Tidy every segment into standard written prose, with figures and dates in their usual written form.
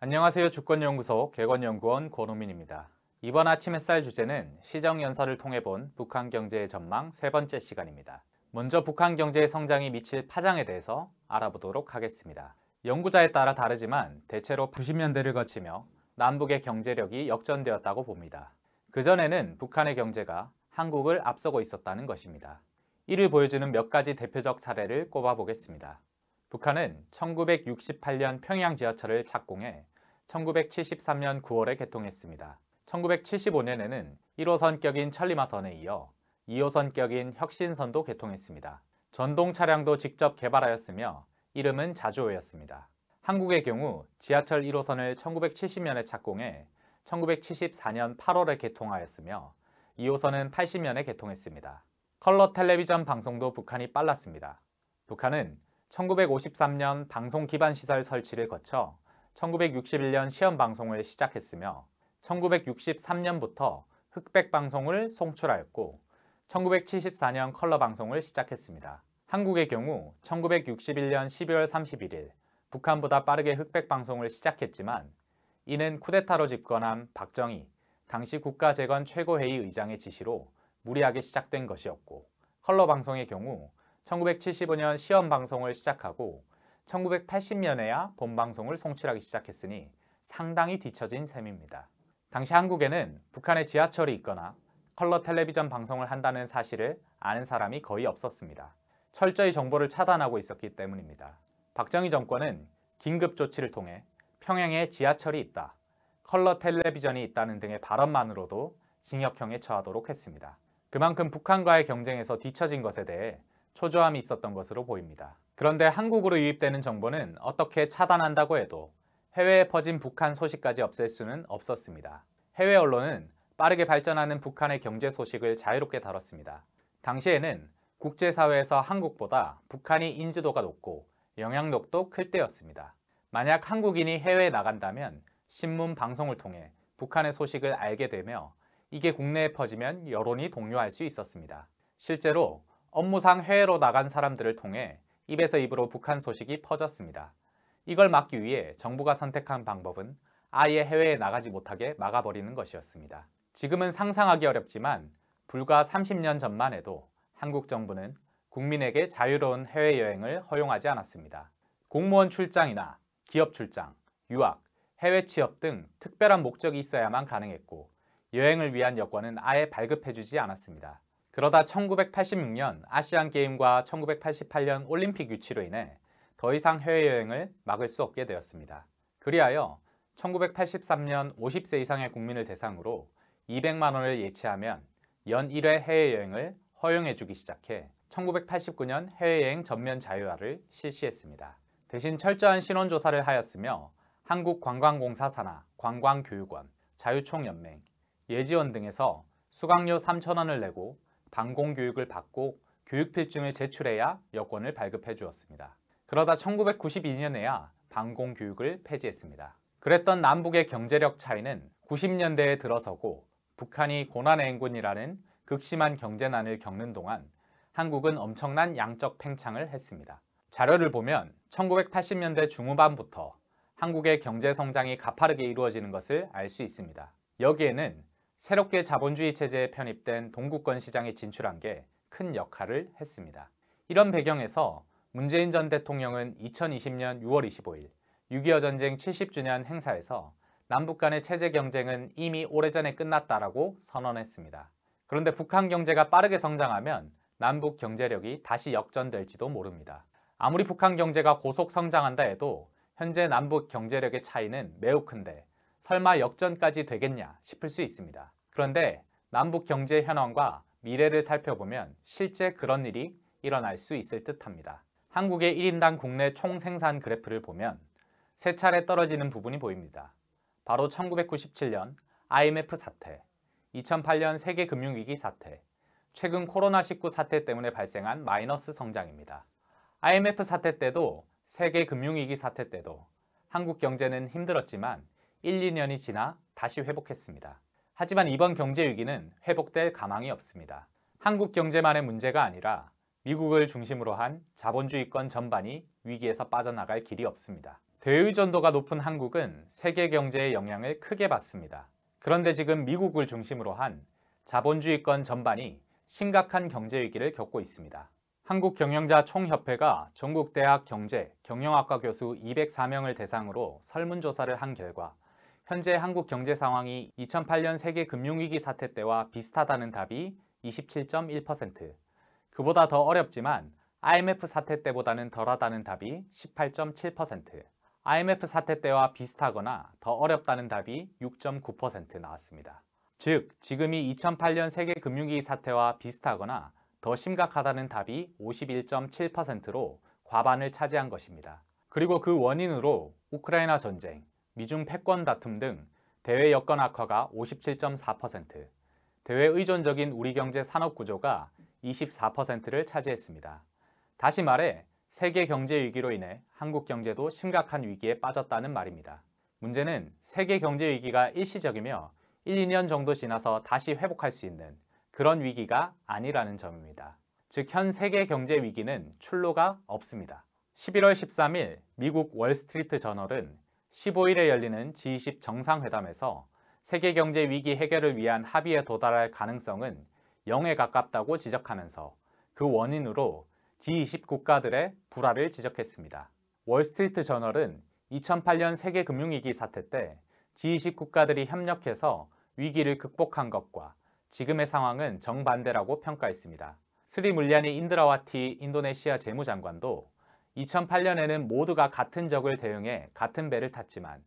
안녕하세요. 주권연구소 개건연구원 권우민입니다. 이번 아침 햇살 주제는 시정연설을 통해 본 북한 경제의 전망 세 번째 시간입니다. 먼저 북한 경제의 성장이 미칠 파장에 대해서 알아보도록 하겠습니다. 연구자에 따라 다르지만 대체로 90년대를 거치며 남북의 경제력이 역전되었다고 봅니다. 그전에는 북한의 경제가 한국을 앞서고 있었다는 것입니다. 이를 보여주는 몇 가지 대표적 사례를 꼽아보겠습니다. 북한은 1968년 평양 지하철을 착공해 1973년 9월에 개통했습니다. 1975년에는 1호선격인 천리마선에 이어 2호선격인 혁신선도 개통했습니다. 전동 차량도 직접 개발하였으며 이름은 자주오였습니다. 한국의 경우 지하철 1호선을 1970년에 착공해 1974년 8월에 개통하였으며 2호선은 80년에 개통했습니다. 컬러 텔레비전 방송도 북한이 빨랐습니다. 북한은 1953년 방송 기반 시설 설치를 거쳐 1961년 시험 방송을 시작했으며 1963년부터 흑백 방송을 송출하였고 1974년 컬러 방송을 시작했습니다. 한국의 경우 1961년 12월 31일 북한보다 빠르게 흑백 방송을 시작했지만 이는 쿠데타로 집권한 박정희 당시 국가재건 최고회의 의장의 지시로 무리하게 시작된 것이었고, 컬러 방송의 경우 1975년 시험 방송을 시작하고 1980년에야 본방송을 송출하기 시작했으니 상당히 뒤처진 셈입니다. 당시 한국에는 북한의 지하철이 있거나 컬러 텔레비전 방송을 한다는 사실을 아는 사람이 거의 없었습니다. 철저히 정보를 차단하고 있었기 때문입니다. 박정희 정권은 긴급 조치를 통해 평양에 지하철이 있다, 컬러 텔레비전이 있다는 등의 발언만으로도 징역형에 처하도록 했습니다. 그만큼 북한과의 경쟁에서 뒤처진 것에 대해 초조함이 있었던 것으로 보입니다. 그런데 한국으로 유입되는 정보는 어떻게 차단한다고 해도 해외에 퍼진 북한 소식까지 없앨 수는 없었습니다. 해외 언론은 빠르게 발전하는 북한의 경제 소식을 자유롭게 다뤘습니다. 당시에는 국제사회에서 한국보다 북한이 인지도가 높고 영향력도 클 때였습니다. 만약 한국인이 해외에 나간다면 신문, 방송을 통해 북한의 소식을 알게 되며 이게 국내에 퍼지면 여론이 동요할 수 있었습니다. 실제로 업무상 해외로 나간 사람들을 통해 입에서 입으로 북한 소식이 퍼졌습니다. 이걸 막기 위해 정부가 선택한 방법은 아예 해외에 나가지 못하게 막아버리는 것이었습니다. 지금은 상상하기 어렵지만 불과 30년 전만 해도 한국 정부는 국민에게 자유로운 해외여행을 허용하지 않았습니다. 공무원 출장이나 기업 출장, 유학, 해외 취업 등 특별한 목적이 있어야만 가능했고 여행을 위한 여권은 아예 발급해주지 않았습니다. 그러다 1986년 아시안게임과 1988년 올림픽 유치로 인해 더 이상 해외여행을 막을 수 없게 되었습니다. 그리하여 1983년 50세 이상의 국민을 대상으로 200만 원을 예치하면 연 1회 해외여행을 허용해주기 시작해 1989년 해외여행 전면 자유화를 실시했습니다. 대신 철저한 신원조사를 하였으며 한국관광공사 산하, 관광교육원, 자유총연맹, 예지원 등에서 수강료 3,000원을 내고 방공교육을 받고 교육필증을 제출해야 여권을 발급해 주었습니다. 그러다 1992년에야 방공교육을 폐지했습니다. 그랬던 남북의 경제력 차이는 90년대에 들어서고 북한이 고난의 행군이라는 극심한 경제난을 겪는 동안 한국은 엄청난 양적 팽창을 했습니다. 자료를 보면 1980년대 중후반부터 한국의 경제 성장이 가파르게 이루어지는 것을 알 수 있습니다. 여기에는 새롭게 자본주의 체제에 편입된 동구권 시장에 진출한 게 큰 역할을 했습니다. 이런 배경에서 문재인 전 대통령은 2020년 6월 25일 6.25 전쟁 70주년 행사에서 남북 간의 체제 경쟁은 이미 오래전에 끝났다라고 선언했습니다. 그런데 북한 경제가 빠르게 성장하면 남북 경제력이 다시 역전될지도 모릅니다. 아무리 북한 경제가 고속 성장한다 해도 현재 남북 경제력의 차이는 매우 큰데 설마 역전까지 되겠냐 싶을 수 있습니다. 그런데 남북 경제 현황과 미래를 살펴보면 실제 그런 일이 일어날 수 있을 듯합니다. 한국의 1인당 국내 총생산 그래프를 보면 세 차례 떨어지는 부분이 보입니다. 바로 1997년 IMF 사태, 2008년 세계금융위기 사태, 최근 코로나19 사태 때문에 발생한 마이너스 성장입니다. IMF 사태 때도 세계금융위기 사태 때도 한국 경제는 힘들었지만 1, 2년이 지나 다시 회복했습니다. 하지만 이번 경제 위기는 회복될 가망이 없습니다. 한국 경제만의 문제가 아니라 미국을 중심으로 한 자본주의권 전반이 위기에서 빠져나갈 길이 없습니다. 대의존도가 높은 한국은 세계 경제의 영향을 크게 받습니다. 그런데 지금 미국을 중심으로 한 자본주의권 전반이 심각한 경제 위기를 겪고 있습니다. 한국경영자총협회가 전국 대학 경제, 경영학과 교수 204명을 대상으로 설문조사를 한 결과 현재 한국 경제 상황이 2008년 세계 금융위기 사태 때와 비슷하다는 답이 27.1%, 그보다 더 어렵지만 IMF 사태 때보다는 덜하다는 답이 18.7%, IMF 사태 때와 비슷하거나 더 어렵다는 답이 6.9% 나왔습니다. 즉, 지금이 2008년 세계 금융위기 사태와 비슷하거나 더 심각하다는 답이 51.7%로 과반을 차지한 것입니다. 그리고 그 원인으로 우크라이나 전쟁, 미중 패권 다툼 등 대외 여건 악화가 57.4%, 대외 의존적인 우리 경제 산업 구조가 24%를 차지했습니다. 다시 말해 세계 경제 위기로 인해 한국 경제도 심각한 위기에 빠졌다는 말입니다. 문제는 세계 경제 위기가 일시적이며 1, 2년 정도 지나서 다시 회복할 수 있는 그런 위기가 아니라는 점입니다. 즉, 현 세계 경제 위기는 출로가 없습니다. 11월 13일 미국 월스트리트 저널은 15일에 열리는 G20 정상회담에서 세계 경제 위기 해결을 위한 합의에 도달할 가능성은 0에 가깝다고 지적하면서 그 원인으로 G20 국가들의 불화를 지적했습니다. 월스트리트 저널은 2008년 세계 금융위기 사태 때 G20 국가들이 협력해서 위기를 극복한 것과 지금의 상황은 정반대라고 평가했습니다. 스리 물리아니 인드라와티 인도네시아 재무장관도 2008년에는 모두가 같은 적을 대응해 같은 배를 탔지만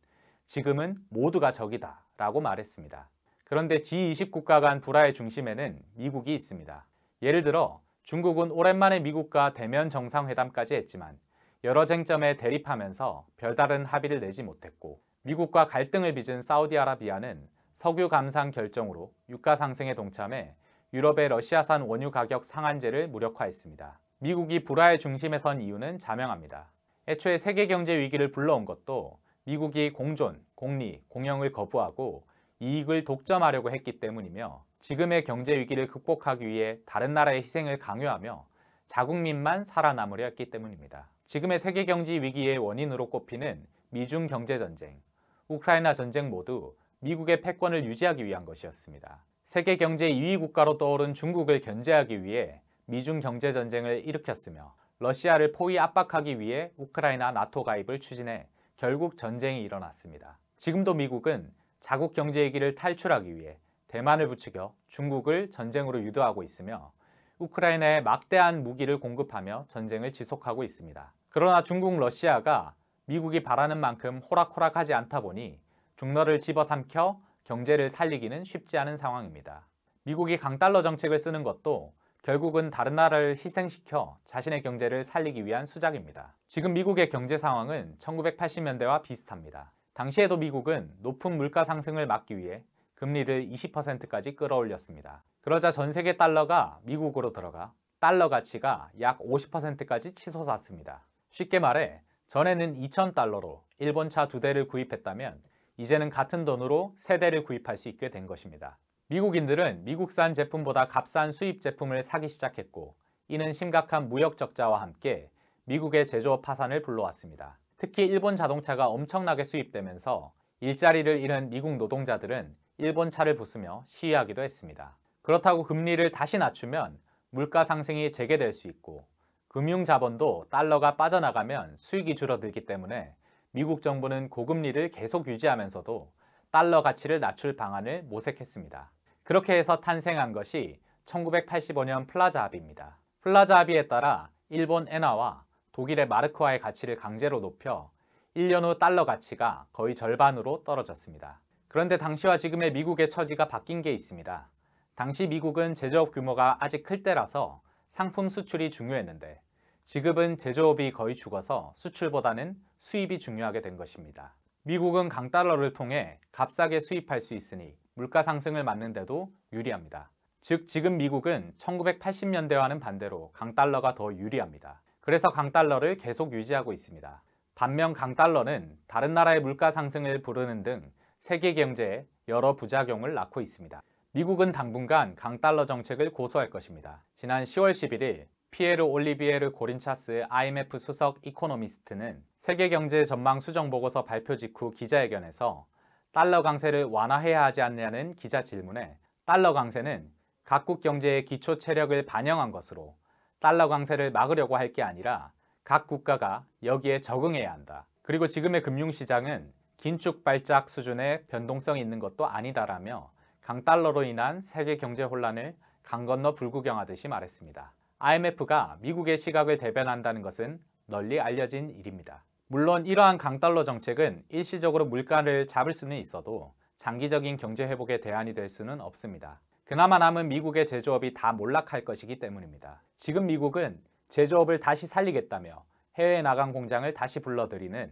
지금은 모두가 적이다 라고 말했습니다. 그런데 G20 국가 간 불화의 중심에는 미국이 있습니다. 예를 들어 중국은 오랜만에 미국과 대면 정상회담까지 했지만 여러 쟁점에 대립하면서 별다른 합의를 내지 못했고, 미국과 갈등을 빚은 사우디아라비아는 석유 감산 결정으로 유가 상승에 동참해 유럽의 러시아산 원유 가격 상한제를 무력화했습니다. 미국이 불화의 중심에 선 이유는 자명합니다. 애초에 세계 경제 위기를 불러온 것도 미국이 공존, 공리, 공영을 거부하고 이익을 독점하려고 했기 때문이며, 지금의 경제 위기를 극복하기 위해 다른 나라의 희생을 강요하며 자국민만 살아남으려 했기 때문입니다. 지금의 세계 경제 위기의 원인으로 꼽히는 미중 경제 전쟁, 우크라이나 전쟁 모두 미국의 패권을 유지하기 위한 것이었습니다. 세계 경제 2위 국가로 떠오른 중국을 견제하기 위해 미중 경제 전쟁을 일으켰으며, 러시아를 포위 압박하기 위해 우크라이나 나토 가입을 추진해 결국 전쟁이 일어났습니다. 지금도 미국은 자국 경제 위기를 탈출하기 위해 대만을 부추겨 중국을 전쟁으로 유도하고 있으며 우크라이나에 막대한 무기를 공급하며 전쟁을 지속하고 있습니다. 그러나 중국, 러시아가 미국이 바라는 만큼 호락호락하지 않다 보니 중러를 집어삼켜 경제를 살리기는 쉽지 않은 상황입니다. 미국이 강달러 정책을 쓰는 것도 결국은 다른 나라를 희생시켜 자신의 경제를 살리기 위한 수작입니다. 지금 미국의 경제 상황은 1980년대와 비슷합니다. 당시에도 미국은 높은 물가 상승을 막기 위해 금리를 20%까지 끌어올렸습니다. 그러자 전 세계 달러가 미국으로 들어가 달러 가치가 약 50%까지 치솟았습니다. 쉽게 말해 전에는 2,000달러로 일본차 2대를 구입했다면 이제는 같은 돈으로 3대를 구입할 수 있게 된 것입니다. 미국인들은 미국산 제품보다 값싼 수입 제품을 사기 시작했고, 이는 심각한 무역 적자와 함께 미국의 제조업 파산을 불러왔습니다. 특히 일본 자동차가 엄청나게 수입되면서 일자리를 잃은 미국 노동자들은 일본 차를 부수며 시위하기도 했습니다. 그렇다고 금리를 다시 낮추면 물가 상승이 재개될 수 있고, 금융 자본도 달러가 빠져나가면 수익이 줄어들기 때문에 미국 정부는 고금리를 계속 유지하면서도 달러 가치를 낮출 방안을 모색했습니다. 그렇게 해서 탄생한 것이 1985년 플라자 합의입니다. 플라자 합의에 따라 일본 엔화와 독일의 마르크화의 가치를 강제로 높여 1년 후 달러 가치가 거의 절반으로 떨어졌습니다. 그런데 당시와 지금의 미국의 처지가 바뀐 게 있습니다. 당시 미국은 제조업 규모가 아직 클 때라서 상품 수출이 중요했는데, 지금은 제조업이 거의 죽어서 수출보다는 수입이 중요하게 된 것입니다. 미국은 강달러를 통해 값싸게 수입할 수 있으니 물가 상승을 막는데도 유리합니다. 즉, 지금 미국은 1980년대와는 반대로 강달러가 더 유리합니다. 그래서 강달러를 계속 유지하고 있습니다. 반면 강달러는 다른 나라의 물가 상승을 부르는 등 세계 경제에 여러 부작용을 낳고 있습니다. 미국은 당분간 강달러 정책을 고수할 것입니다. 지난 10월 11일 피에르 올리비에르 고린차스 IMF 수석 이코노미스트는 세계 경제 전망 수정 보고서 발표 직후 기자회견에서 달러 강세를 완화해야 하지 않냐는 기자 질문에 달러 강세는 각국 경제의 기초 체력을 반영한 것으로 달러 강세를 막으려고 할 게 아니라 각 국가가 여기에 적응해야 한다. 그리고 지금의 금융시장은 긴축발작 수준의 변동성이 있는 것도 아니다라며 강달러로 인한 세계 경제 혼란을 강 건너 불구경하듯이 말했습니다. IMF가 미국의 시각을 대변한다는 것은 널리 알려진 일입니다. 물론 이러한 강달러 정책은 일시적으로 물가를 잡을 수는 있어도 장기적인 경제 회복의 대안이 될 수는 없습니다. 그나마 남은 미국의 제조업이 다 몰락할 것이기 때문입니다. 지금 미국은 제조업을 다시 살리겠다며 해외에 나간 공장을 다시 불러들이는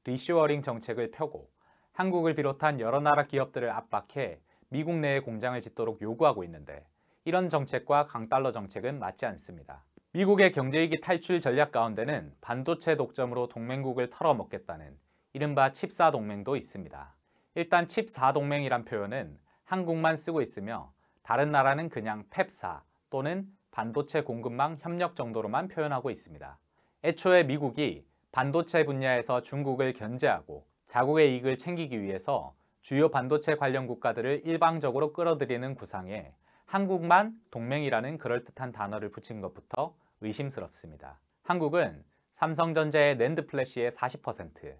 리쇼어링 정책을 펴고 한국을 비롯한 여러 나라 기업들을 압박해 미국 내에 공장을 짓도록 요구하고 있는데 이런 정책과 강달러 정책은 맞지 않습니다. 미국의 경제위기 탈출 전략 가운데는 반도체 독점으로 동맹국을 털어먹겠다는 이른바 칩4 동맹도 있습니다. 일단 칩4 동맹이란 표현은 한국만 쓰고 있으며 다른 나라는 그냥 펩4 또는 반도체 공급망 협력 정도로만 표현하고 있습니다. 애초에 미국이 반도체 분야에서 중국을 견제하고 자국의 이익을 챙기기 위해서 주요 반도체 관련 국가들을 일방적으로 끌어들이는 구상에 한국만 동맹이라는 그럴듯한 단어를 붙인 것부터 의심스럽습니다. 한국은 삼성전자의 낸드 플래시의 40%,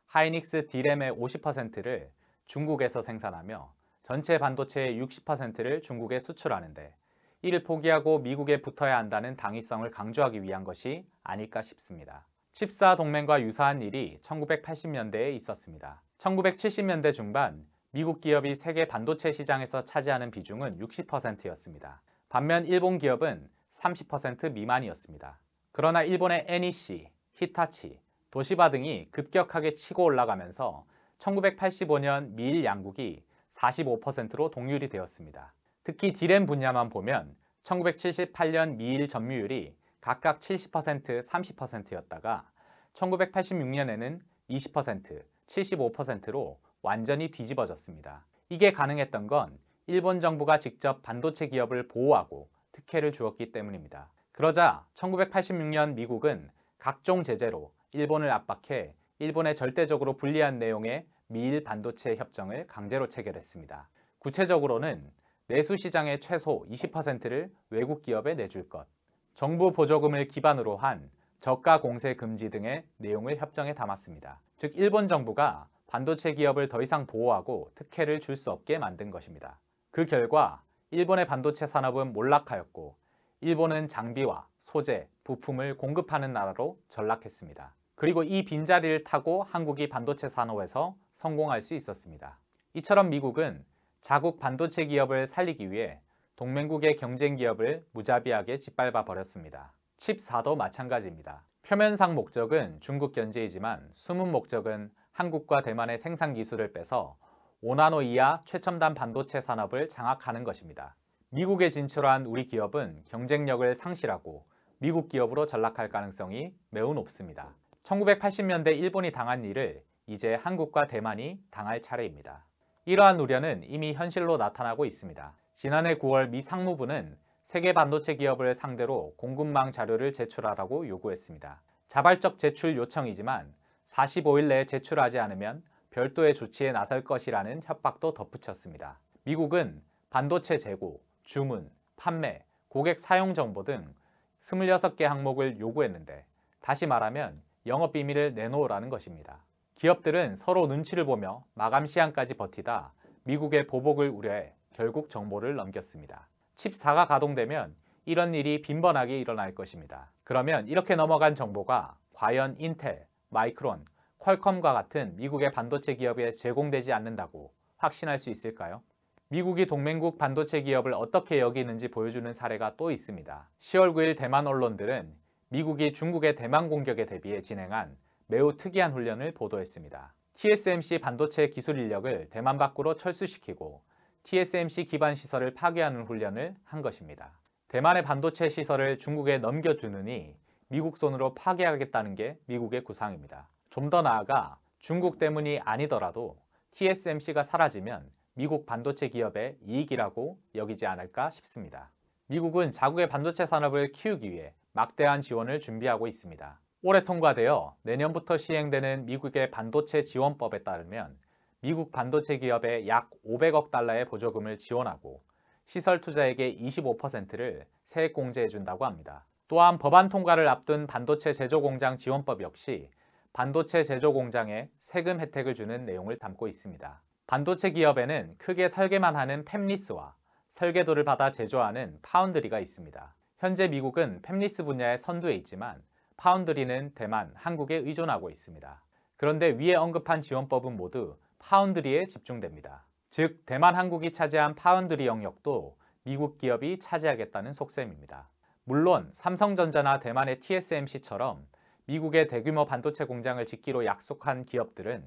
하이닉스 D램의 50%를 중국에서 생산하며 전체 반도체의 60%를 중국에 수출하는데 이를 포기하고 미국에 붙어야 한다는 당위성을 강조하기 위한 것이 아닐까 싶습니다. 칩4 동맹과 유사한 일이 1980년대에 있었습니다. 1970년대 중반 미국 기업이 세계 반도체 시장에서 차지하는 비중은 60%였습니다. 반면 일본 기업은 30% 미만이었습니다. 그러나 일본의 NEC, 히타치, 도시바 등이 급격하게 치고 올라가면서 1985년 미일 양국이 45%로 동률이 되었습니다. 특히 D램 분야만 보면 1978년 미일 점유율이 각각 70%, 30%였다가 1986년에는 20%, 75%로 완전히 뒤집어졌습니다. 이게 가능했던 건 일본 정부가 직접 반도체 기업을 보호하고 특혜를 주었기 때문입니다. 그러자 1986년 미국은 각종 제재로 일본을 압박해 일본에 절대적으로 불리한 내용의 미일 반도체 협정을 강제로 체결했습니다. 구체적으로는 내수 시장의 최소 20%를 외국 기업에 내줄 것, 정부 보조금을 기반으로 한 저가 공세 금지 등의 내용을 협정에 담았습니다. 즉 일본 정부가 반도체 기업을 더 이상 보호하고 특혜를 줄 수 없게 만든 것입니다. 그 결과 일본의 반도체 산업은 몰락하였고 일본은 장비와 소재, 부품을 공급하는 나라로 전락했습니다. 그리고 이 빈자리를 타고 한국이 반도체 산업에서 성공할 수 있었습니다. 이처럼 미국은 자국 반도체 기업을 살리기 위해 동맹국의 경쟁 기업을 무자비하게 짓밟아 버렸습니다. 칩4도 마찬가지입니다. 표면상 목적은 중국 견제이지만 숨은 목적은 한국과 대만의 생산 기술을 빼서 5나노 이하 최첨단 반도체 산업을 장악하는 것입니다. 미국에 진출한 우리 기업은 경쟁력을 상실하고 미국 기업으로 전락할 가능성이 매우 높습니다. 1980년대 일본이 당한 일을 이제 한국과 대만이 당할 차례입니다. 이러한 우려는 이미 현실로 나타나고 있습니다. 지난해 9월 미 상무부는 세계 반도체 기업을 상대로 공급망 자료를 제출하라고 요구했습니다. 자발적 제출 요청이지만 45일 내에 제출하지 않으면 별도의 조치에 나설 것이라는 협박도 덧붙였습니다. 미국은 반도체 재고, 주문, 판매, 고객 사용 정보 등 26개 항목을 요구했는데 다시 말하면 영업 비밀을 내놓으라는 것입니다. 기업들은 서로 눈치를 보며 마감 시한까지 버티다 미국의 보복을 우려해 결국 정보를 넘겼습니다. 칩4가 가동되면 이런 일이 빈번하게 일어날 것입니다. 그러면 이렇게 넘어간 정보가 과연 인텔, 마이크론, 퀄컴과 같은 미국의 반도체 기업에 제공되지 않는다고 확신할 수 있을까요? 미국이 동맹국 반도체 기업을 어떻게 여기는지 보여주는 사례가 또 있습니다. 10월 9일 대만 언론들은 미국이 중국의 대만 공격에 대비해 진행한 매우 특이한 훈련을 보도했습니다. TSMC 반도체 기술 인력을 대만 밖으로 철수시키고 TSMC 기반 시설을 파괴하는 훈련을 한 것입니다. 대만의 반도체 시설을 중국에 넘겨주느니 미국 손으로 파괴하겠다는 게 미국의 구상입니다. 좀 더 나아가 중국 때문이 아니더라도 TSMC가 사라지면 미국 반도체 기업의 이익이라고 여기지 않을까 싶습니다. 미국은 자국의 반도체 산업을 키우기 위해 막대한 지원을 준비하고 있습니다. 올해 통과되어 내년부터 시행되는 미국의 반도체 지원법에 따르면 미국 반도체 기업에 약 500억 달러의 보조금을 지원하고 시설 투자액의 25%를 세액 공제해 준다고 합니다. 또한 법안 통과를 앞둔 반도체 제조 공장 지원법 역시 반도체 제조 공장에 세금 혜택을 주는 내용을 담고 있습니다. 반도체 기업에는 크게 설계만 하는 팹리스와 설계도를 받아 제조하는 파운드리가 있습니다. 현재 미국은 팹리스 분야에 선두에 있지만 파운드리는 대만, 한국에 의존하고 있습니다. 그런데 위에 언급한 지원법은 모두 파운드리에 집중됩니다. 즉, 대만, 한국이 차지한 파운드리 영역도 미국 기업이 차지하겠다는 속셈입니다. 물론 삼성전자나 대만의 TSMC처럼 미국의 대규모 반도체 공장을 짓기로 약속한 기업들은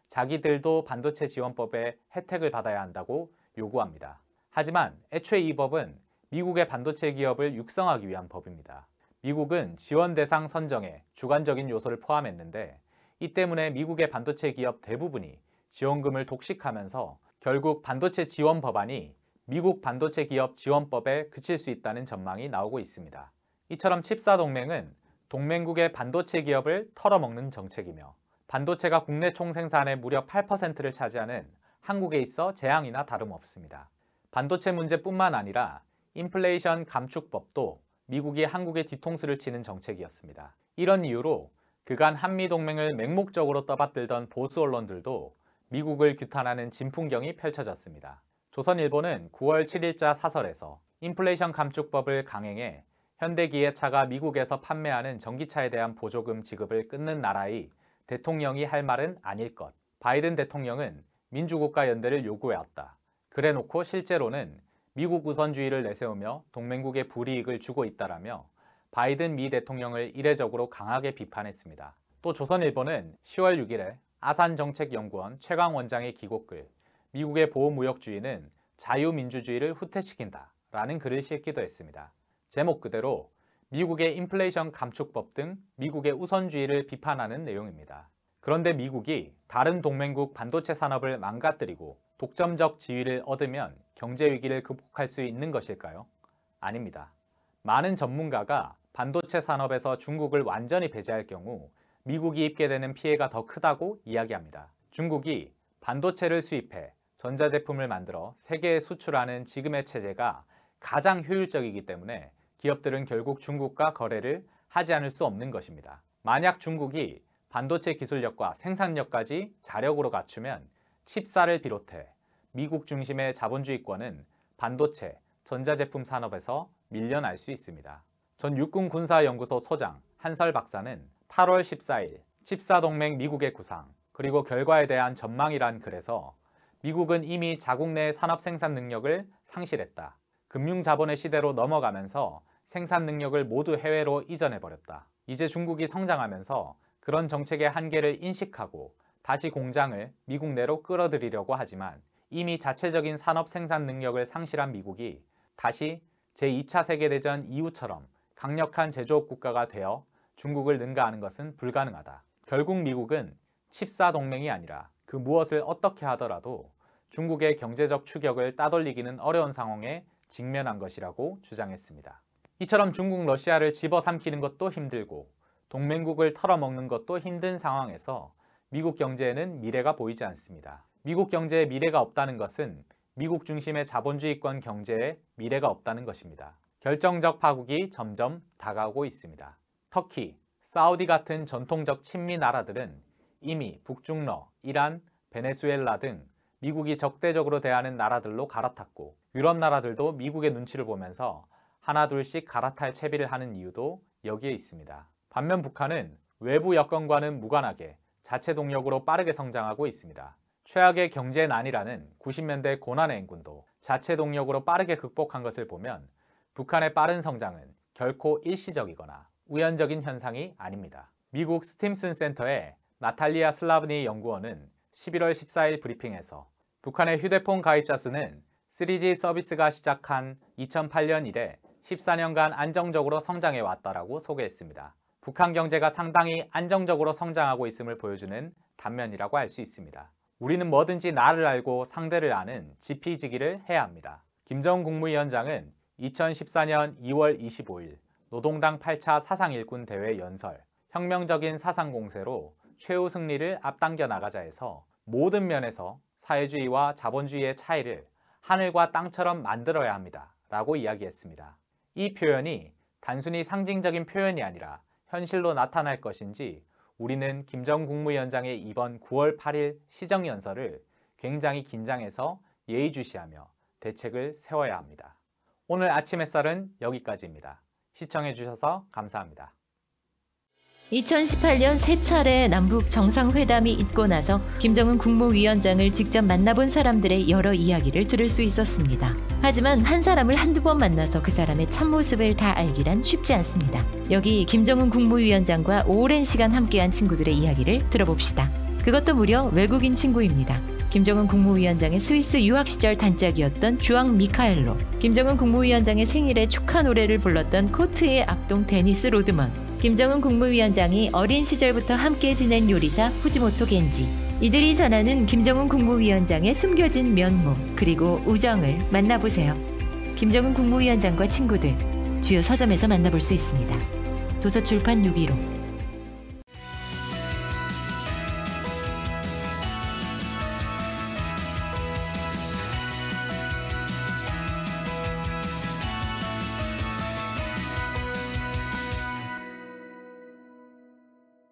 자기들도 반도체 지원법의 혜택을 받아야 한다고 요구합니다. 하지만 애초에 이 법은 미국의 반도체 기업을 육성하기 위한 법입니다. 미국은 지원 대상 선정에 주관적인 요소를 포함했는데 이 때문에 미국의 반도체 기업 대부분이 지원금을 독식하면서 결국 반도체 지원 법안이 미국 반도체 기업 지원법에 그칠 수 있다는 전망이 나오고 있습니다. 이처럼 칩사 동맹은 동맹국의 반도체 기업을 털어먹는 정책이며 반도체가 국내 총생산의 무려 8%를 차지하는 한국에 있어 재앙이나 다름없습니다. 반도체 문제뿐만 아니라 인플레이션 감축법도 미국이 한국의 뒤통수를 치는 정책이었습니다. 이런 이유로 그간 한미동맹을 맹목적으로 떠받들던 보수 언론들도 미국을 규탄하는 진풍경이 펼쳐졌습니다. 조선일보는 9월 7일자 사설에서 인플레이션 감축법을 강행해 현대기아차가 미국에서 판매하는 전기차에 대한 보조금 지급을 끊는 나라의 대통령이 할 말은 아닐 것. 바이든 대통령은 민주국가 연대를 요구해왔다. 그래놓고 실제로는 미국 우선주의를 내세우며 동맹국에 불이익을 주고 있다라며 바이든 미 대통령을 이례적으로 강하게 비판했습니다. 또 조선일보는 10월 6일에 아산정책연구원 최강 원장의 기고글 미국의 보호무역주의는 자유민주주의를 후퇴시킨다 라는 글을 싣기도 했습니다. 제목 그대로 미국의 인플레이션 감축법 등 미국의 우선주의를 비판하는 내용입니다. 그런데 미국이 다른 동맹국 반도체 산업을 망가뜨리고 독점적 지위를 얻으면 경제 위기를 극복할 수 있는 것일까요? 아닙니다. 많은 전문가가 반도체 산업에서 중국을 완전히 배제할 경우 미국이 입게 되는 피해가 더 크다고 이야기합니다. 중국이 반도체를 수입해 전자제품을 만들어 세계에 수출하는 지금의 체제가 가장 효율적이기 때문에 기업들은 결국 중국과 거래를 하지 않을 수 없는 것입니다. 만약 중국이 반도체 기술력과 생산력까지 자력으로 갖추면 칩사를 비롯해 미국 중심의 자본주의권은 반도체, 전자제품 산업에서 밀려날 수 있습니다. 전 육군군사연구소 소장 한설 박사는 8월 14일 칩사동맹 미국의 구상 그리고 결과에 대한 전망이란 글에서 미국은 이미 자국 내 산업 생산 능력을 상실했다. 금융자본의 시대로 넘어가면서 생산 능력을 모두 해외로 이전해버렸다. 이제 중국이 성장하면서 그런 정책의 한계를 인식하고 다시 공장을 미국 내로 끌어들이려고 하지만 이미 자체적인 산업 생산 능력을 상실한 미국이 다시 제2차 세계대전 이후처럼 강력한 제조업 국가가 되어 중국을 능가하는 것은 불가능하다. 결국 미국은 칩사 동맹이 아니라 그 무엇을 어떻게 하더라도 중국의 경제적 추격을 따돌리기는 어려운 상황에 직면한 것이라고 주장했습니다. 이처럼 중국, 러시아를 집어삼키는 것도 힘들고 동맹국을 털어먹는 것도 힘든 상황에서 미국 경제에는 미래가 보이지 않습니다. 미국 경제에 미래가 없다는 것은 미국 중심의 자본주의권 경제에 미래가 없다는 것입니다. 결정적 파국이 점점 다가오고 있습니다. 터키, 사우디 같은 전통적 친미 나라들은 이미 북중러, 이란, 베네수엘라 등 미국이 적대적으로 대하는 나라들로 갈아탔고 유럽 나라들도 미국의 눈치를 보면서 하나둘씩 갈아탈 채비를 하는 이유도 여기에 있습니다. 반면 북한은 외부 여건과는 무관하게 자체 동력으로 빠르게 성장하고 있습니다. 최악의 경제난이라는 90년대 고난의 행군도 자체 동력으로 빠르게 극복한 것을 보면 북한의 빠른 성장은 결코 일시적이거나 우연적인 현상이 아닙니다. 미국 스팀슨 센터의 나탈리아 슬라브니 연구원은 11월 14일 브리핑에서 북한의 휴대폰 가입자 수는 3G 서비스가 시작한 2008년 이래 14년간 안정적으로 성장해 왔다라고 소개했습니다. 북한 경제가 상당히 안정적으로 성장하고 있음을 보여주는 단면이라고 할 수 있습니다. 우리는 뭐든지 나를 알고 상대를 아는 지피지기를 해야 합니다. 김정은 국무위원장은 2014년 2월 25일 노동당 8차 사상일군 대회 연설, 혁명적인 사상 공세로 최후 승리를 앞당겨 나가자 해서 모든 면에서 사회주의와 자본주의의 차이를 하늘과 땅처럼 만들어야 합니다. 라고 이야기했습니다. 이 표현이 단순히 상징적인 표현이 아니라 현실로 나타날 것인지 우리는 김정은 국무위원장의 이번 9월 8일 시정연설을 굉장히 긴장해서 예의주시하며 대책을 세워야 합니다. 오늘 아침 햇살은 여기까지입니다. 시청해주셔서 감사합니다. 2018년 세 차례 남북 정상회담이 있고 나서 김정은 국무위원장을 직접 만나본 사람들의 여러 이야기를 들을 수 있었습니다. 하지만 한 사람을 한두 번 만나서 그 사람의 참모습을 다 알기란 쉽지 않습니다. 여기 김정은 국무위원장과 오랜 시간 함께한 친구들의 이야기를 들어봅시다. 그것도 무려 외국인 친구입니다. 김정은 국무위원장의 스위스 유학 시절 단짝이었던 주앙 미카엘로, 김정은 국무위원장의 생일에 축하 노래를 불렀던 코트의 악동 데니스 로드먼, 김정은 국무위원장이 어린 시절부터 함께 지낸 요리사 후지모토 겐지, 이들이 전하는 김정은 국무위원장의 숨겨진 면모 그리고 우정을 만나보세요. 김정은 국무위원장과 친구들, 주요 서점에서 만나볼 수 있습니다. 도서출판 615